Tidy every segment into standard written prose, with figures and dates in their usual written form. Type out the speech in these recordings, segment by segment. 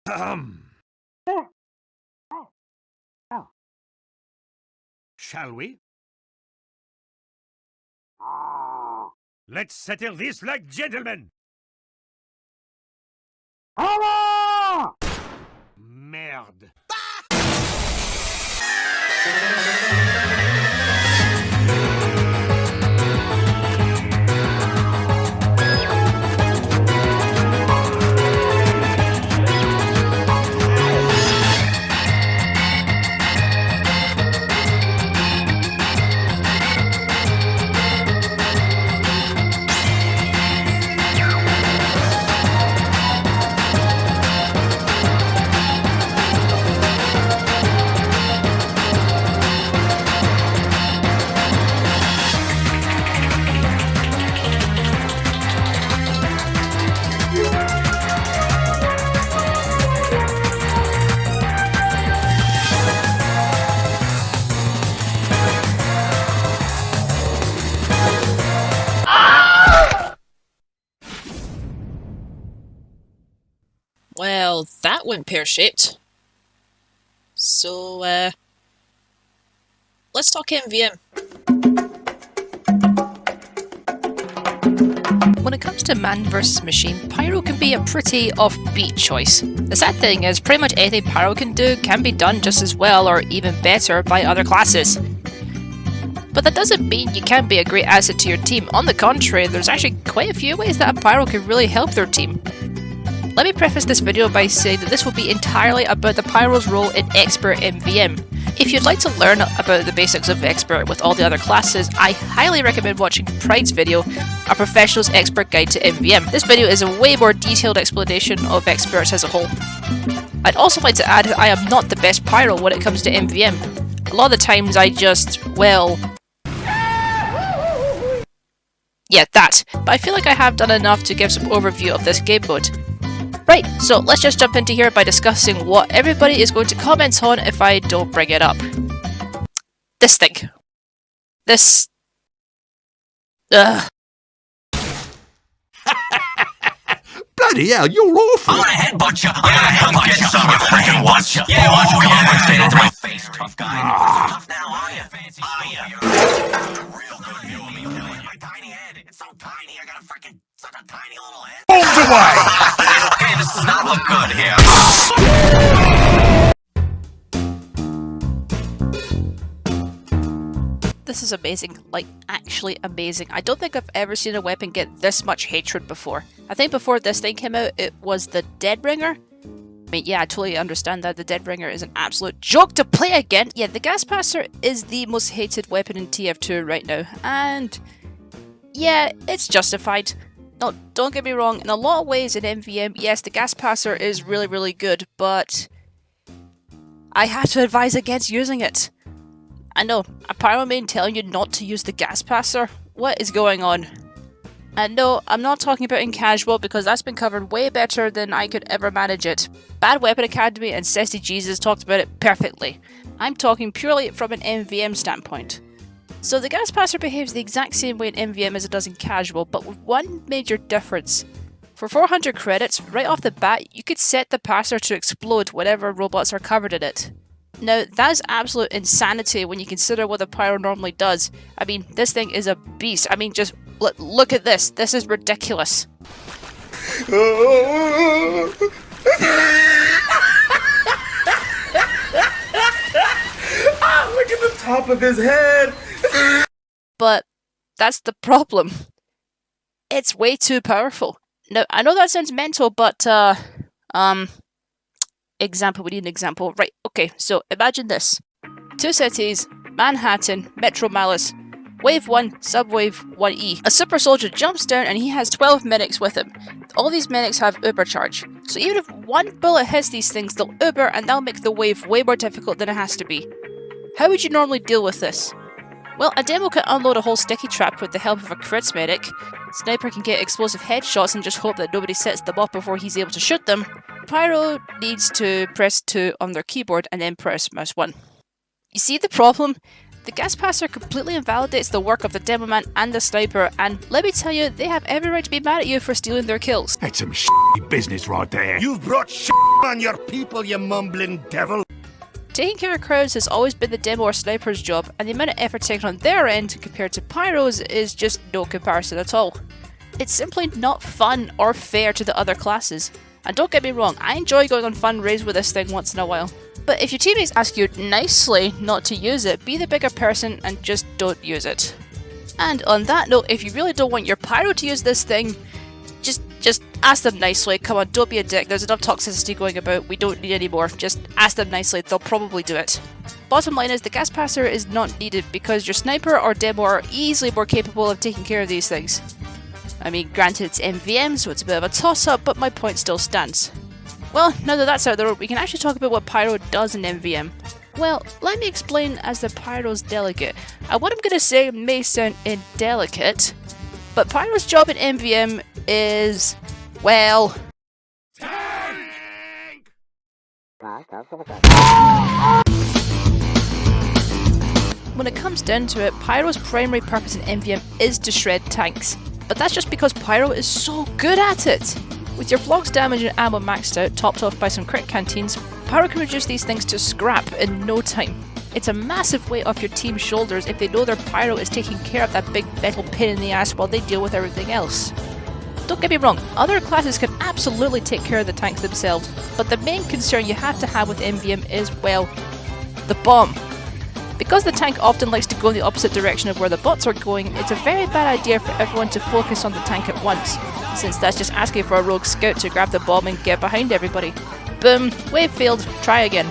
Shall we? Let's settle this like gentlemen! Merde! Well, that went pear-shaped. So, let's talk MvM. When it comes to man versus machine, Pyro can be a pretty offbeat choice. The sad thing is, pretty much anything Pyro can do can be done just as well or even better by other classes. But that doesn't mean you can't be a great asset to your team. On the contrary, there's actually quite a few ways that a Pyro can really help their team. Let me preface this video by saying that this will be entirely about the Pyro's role in Expert MvM. If you'd like to learn about the basics of Expert with all the other classes, I highly recommend watching Pride's video, A Professional's Expert Guide to MvM. This video is a way more detailed explanation of Experts as a whole. I'd also like to add that I am not the best Pyro when it comes to MvM. A lot of the times I just, well... yeah, that. But I feel like I have done enough to give some overview of this game mode. Right, so let's just jump into here by discussing what everybody is going to comment on if I don't bring it up. This thing. This... Bloody hell, you're awful! I'm gonna headbutt you! I'm gonna headbutt you! You freaking watch! Yeah, watch what you're gonna say into my face, tough guy. Tough now, are you? Fancy? Are you? A real good view of me. My tiny head. It's so tiny, I got a freaking such a tiny little head. Bombs away! Okay, this does not look good here. This is amazing, like actually amazing. I don't think I've ever seen a weapon get this much hatred before. I think before this thing came out, it was the Deadbringer. I mean, yeah, I totally understand that the Deadbringer is an absolute joke to play again. Yeah, the Gas Passer is the most hated weapon in TF2 right now, and yeah, it's justified. No, don't get me wrong, in a lot of ways in MvM, yes, the Gas Passer is really, really good, but I have to advise against using it. I know, a Pyro main telling you not to use the Gas Passer? What is going on? And no, I'm not talking about in casual because that's been covered way better than I could ever manage it. Bad Weapon Academy and Cesty Jesus talked about it perfectly. I'm talking purely from an MvM standpoint. So the Gas Passer behaves the exact same way in MvM as it does in casual, but with one major difference. For 400 credits, right off the bat, you could set the passer to explode whenever robots are covered in it. Now, that is absolute insanity when you consider what the Pyro normally does. I mean, this thing is a beast. I mean, just look at this. This is ridiculous. Look at the top of his head! But that's the problem. It's way too powerful. Now, I know that sounds mental, but, example, we need an example. Right, okay, so imagine this. Two cities, Manhattan, Metro Malice, Wave 1, Subwave 1E. A super soldier jumps down and he has 12 medics with him. All these medics have uber charge. So even if one bullet hits these things, they'll uber and that'll make the wave way more difficult than it has to be. How would you normally deal with this? Well, a demo can unload a whole sticky trap with the help of a crits medic. Sniper can get explosive headshots and just hope that nobody sets them up before he's able to shoot them. Pyro needs to press 2 on their keyboard and then press mouse 1. You see the problem? The gas passer completely invalidates the work of the demo man and the sniper, and let me tell you, they have every right to be mad at you for stealing their kills. That's some shitty business right there. You've brought shit on your people, you mumbling devil. Taking care of crowds has always been the demo or sniper's job, and the amount of effort taken on their end compared to Pyro's is just no comparison at all. It's simply not fun or fair to the other classes. And don't get me wrong, I enjoy going on fun raids with this thing once in a while. But if your teammates ask you nicely not to use it, be the bigger person and just don't use it. And on that note, if you really don't want your Pyro to use this thing, just ask them nicely. Come on, don't be a dick. There's enough toxicity going about. We don't need any more. Just ask them nicely. They'll probably do it. Bottom line is the gas passer is not needed because your sniper or demo are easily more capable of taking care of these things. I mean, granted it's MvM, so it's a bit of a toss-up, but my point still stands. Well, now that that's out there, we can actually talk about what Pyro does in MvM. Well, let me explain as the Pyro's delegate. And what I'm going to say may sound indelicate, but Pyro's job in MvM is, well... When it comes down to it, Pyro's primary purpose in MvM is to shred tanks. But that's just because Pyro is so good at it! With your flog's damage and ammo maxed out, topped off by some crit canteens, Pyro can reduce these things to scrap in no time. It's a massive weight off your team's shoulders if they know their Pyro is taking care of that big metal pain in the ass while they deal with everything else. Don't get me wrong, other classes can absolutely take care of the tanks themselves, but the main concern you have to have with MvM is, well, the bomb. Because the tank often likes to go in the opposite direction of where the bots are going, it's a very bad idea for everyone to focus on the tank at once, since that's just asking for a rogue scout to grab the bomb and get behind everybody. Boom, wave failed, try again.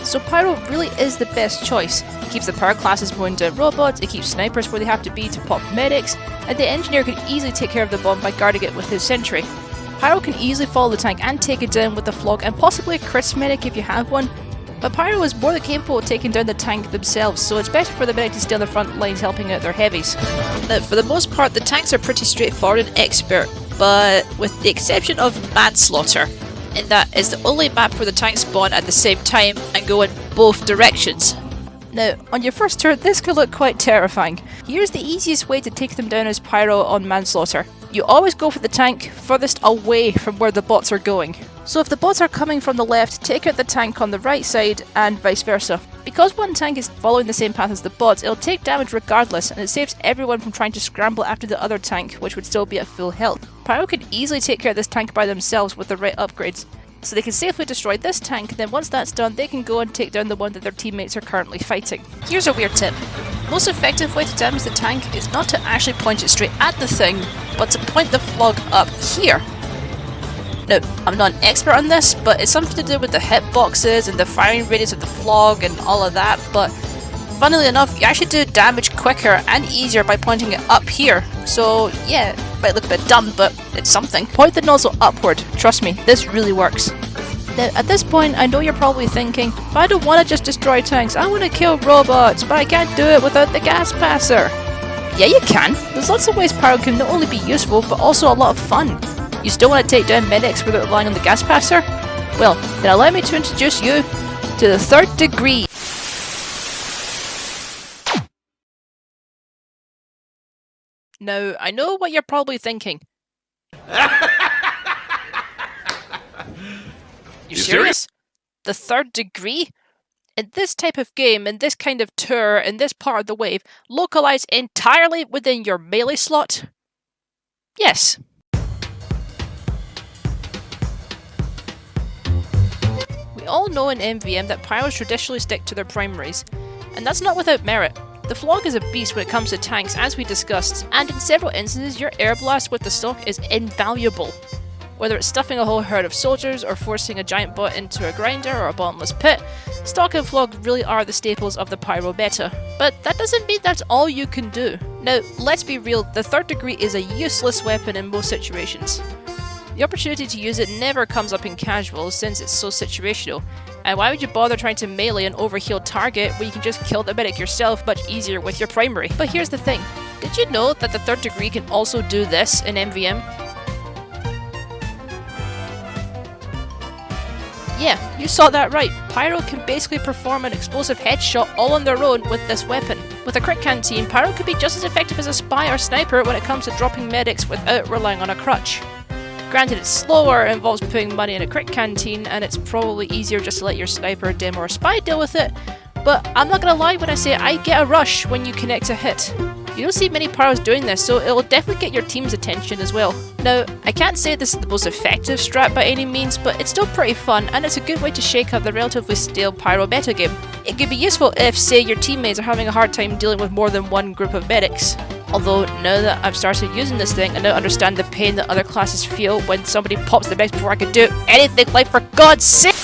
So Pyro really is the best choice. It keeps the power classes mowing down robots, it keeps snipers where they have to be to pop medics, and the engineer can easily take care of the bomb by guarding it with his sentry. Pyro can easily follow the tank and take it down with the flog and possibly a crit medic if you have one, but Pyro is more than capable of taking down the tank themselves, so it's better for the medic to stay on the front lines helping out their heavies. Now, for the most part, the tanks are pretty straightforward and expert, but with the exception of Manslaughter, and that is the only map where the tanks spawn at the same time and go in both directions. Now, on your first turn, this could look quite terrifying. Here's the easiest way to take them down as Pyro on Manslaughter. You always go for the tank furthest away from where the bots are going. So if the bots are coming from the left, take out the tank on the right side and vice versa. Because one tank is following the same path as the bots, it'll take damage regardless, and it saves everyone from trying to scramble after the other tank, which would still be at full health. Pyro can easily take care of this tank by themselves with the right upgrades. So they can safely destroy this tank, then once that's done, they can go and take down the one that their teammates are currently fighting. Here's a weird tip. The most effective way to damage the tank is not to actually point it straight at the thing, but to point the flog up here. Now, I'm not an expert on this, but it's something to do with the hitboxes and the firing radius of the flog and all of that, but funnily enough, you actually do damage quicker and easier by pointing it up here. So yeah, it might look a bit dumb, but it's something. Point the nozzle upward. Trust me, this really works. Now, at this point, I know you're probably thinking, but I don't want to just destroy tanks, I want to kill robots, but I can't do it without the gas passer. Yeah, you can. There's lots of ways Pyro can not only be useful, but also a lot of fun. You still want to take down medics without relying on the gas passer? Well, then allow me to introduce you to the third degree. Now, I know what you're probably thinking. You serious? The third degree? In this type of game, in this kind of tour, in this part of the wave, localized entirely within your melee slot? Yes. We all know in MvM that Pyros traditionally stick to their primaries, and that's not without merit. The flog is a beast when it comes to tanks, as we discussed, and in several instances your air blast with the stock is invaluable. Whether it's stuffing a whole herd of soldiers or forcing a giant bot into a grinder or a bottomless pit, stock and flog really are the staples of the Pyro meta. But that doesn't mean that's all you can do. Now, let's be real, the third degree is a useless weapon in most situations. The opportunity to use it never comes up in casuals since it's so situational, and why would you bother trying to melee an overhealed target when you can just kill the medic yourself much easier with your primary? But here's the thing, did you know that the third degree can also do this in MvM? Yeah, you saw that right. Pyro can basically perform an explosive headshot all on their own with this weapon. With a crit canteen, Pyro could be just as effective as a spy or sniper when it comes to dropping medics without relying on a crutch. Granted, it's slower, it involves putting money in a crit canteen, and it's probably easier just to let your sniper, dim, or spy deal with it, but I'm not gonna lie when I say I get a rush when you connect a hit. You don't see many Pyros doing this, so it'll definitely get your team's attention as well. Now, I can't say this is the most effective strat by any means, but it's still pretty fun, and it's a good way to shake up the relatively stale Pyro metagame. It could be useful if, say, your teammates are having a hard time dealing with more than one group of medics. Although, now that I've started using this thing, I now understand the pain that other classes feel when somebody pops the medics before I can do anything, like, for God's sake!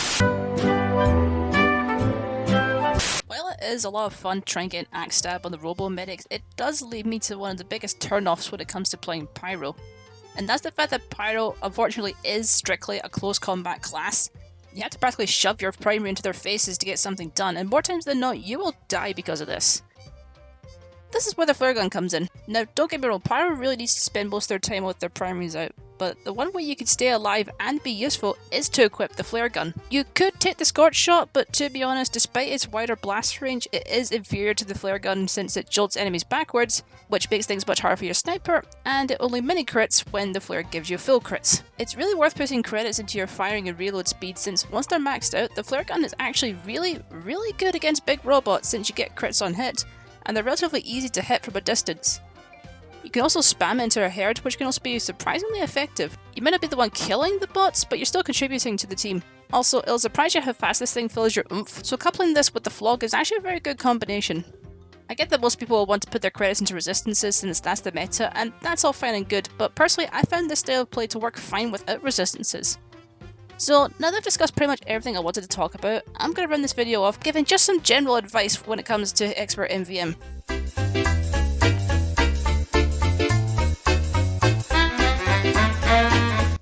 While it is a lot of fun trying to get an axe stab on the robo-medics, it does lead me to one of the biggest turn-offs when it comes to playing Pyro. And that's the fact that Pyro, unfortunately, is strictly a close combat class. You have to practically shove your primary into their faces to get something done, and more times than not, you will die because of this. This is where the flare gun comes in. Now, don't get me wrong, Pyro really needs to spend most of their time with their primaries out, but the one way you can stay alive and be useful is to equip the flare gun. You could take the scorch shot, but to be honest, despite its wider blast range, it is inferior to the flare gun since it jolts enemies backwards, which makes things much harder for your sniper, and it only mini crits when the flare gives you full crits. It's really worth putting credits into your firing and reload speed, since once they're maxed out, the flare gun is actually really good against big robots since you get crits on hit, and they're relatively easy to hit from a distance. You can also spam it into a herd, which can also be surprisingly effective. You might not be the one killing the bots, but you're still contributing to the team. Also, it'll surprise you how fast this thing fills your oomph, so coupling this with the flog is actually a very good combination. I get that most people will want to put their credits into resistances since that's the meta, and that's all fine and good, but personally I found this style of play to work fine without resistances. So, now that I've discussed pretty much everything I wanted to talk about, I'm going to run this video off giving just some general advice when it comes to expert MvM.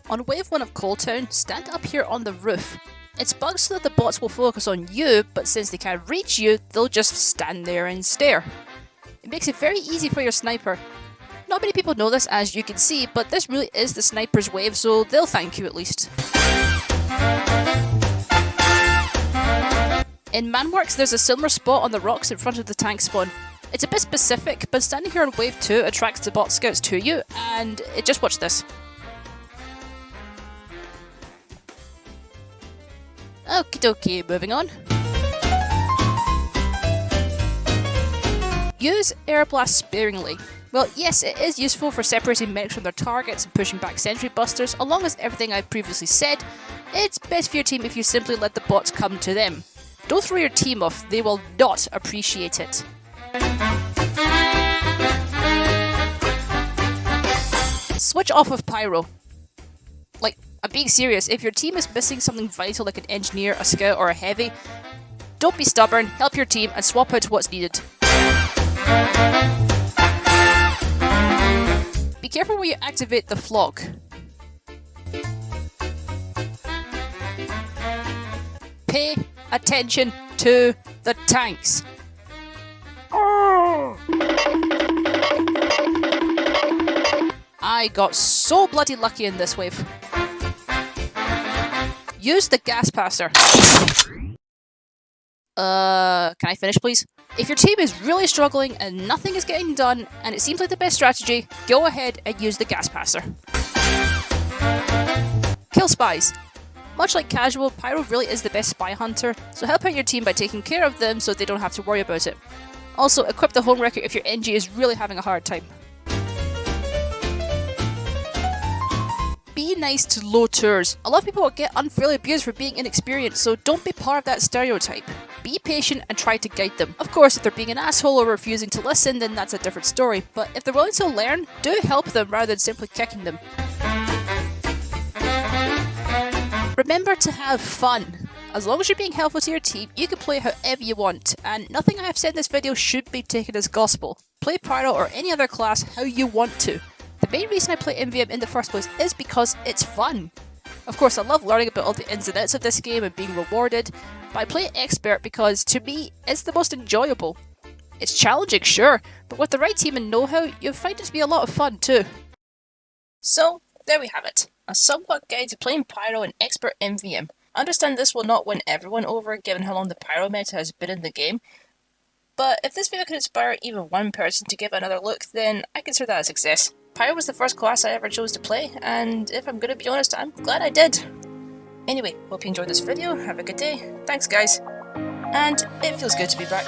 On wave 1 of Coal Town, stand up here on the roof. It's bugged so that the bots will focus on you, but since they can't reach you, they'll just stand there and stare. It makes it very easy for your sniper. Not many people know this, as you can see, but this really is the sniper's wave, so they'll thank you at least. In Manworks, there's a similar spot on the rocks in front of the tank spawn. It's a bit specific, but standing here on wave 2 attracts the bot scouts to you, and just watch this. Okie dokie, moving on. Use Air Blast sparingly. Well, yes, it is useful for separating medics from their targets and pushing back sentry busters, along with everything I previously said. It's best for your team if you simply let the bots come to them. Don't throw your team off, they will not appreciate it. Switch off of Pyro. Like, I'm being serious, if your team is missing something vital like an engineer, a scout, or a heavy, don't be stubborn, help your team, and swap out to what's needed. Be careful when you activate the flog. Pay attention to the tanks. I got so bloody lucky in this wave. Use the gas passer. Can I finish, please? If your team is really struggling and nothing is getting done, and it seems like the best strategy, go ahead and use the gas passer. Kill spies. Much like casual, Pyro really is the best spy hunter, so help out your team by taking care of them so they don't have to worry about it. Also, equip the home wrecker if your NG is really having a hard time. Be nice to low tours. A lot of people will get unfairly abused for being inexperienced, so don't be part of that stereotype. Be patient and try to guide them. Of course, if they're being an asshole or refusing to listen, then that's a different story, but if they're willing to learn, do help them rather than simply kicking them. Remember to have fun. As long as you're being helpful to your team, you can play however you want, and nothing I have said in this video should be taken as gospel. Play Pyro or any other class how you want to. The main reason I play MvM in the first place is because it's fun. Of course, I love learning about all the ins and outs of this game and being rewarded, but I play Expert because, to me, it's the most enjoyable. It's challenging, sure, but with the right team and know-how, you'll find it to be a lot of fun too. So, there we have it. A somewhat guide to playing Pyro in Expert MvM. I understand this will not win everyone over given how long the Pyro meta has been in the game, but if this video can inspire even one person to give it another look, then I consider that a success. Pyro was the first class I ever chose to play, and if I'm gonna be honest, I'm glad I did. Anyway, hope you enjoyed this video, have a good day, thanks guys, and it feels good to be back.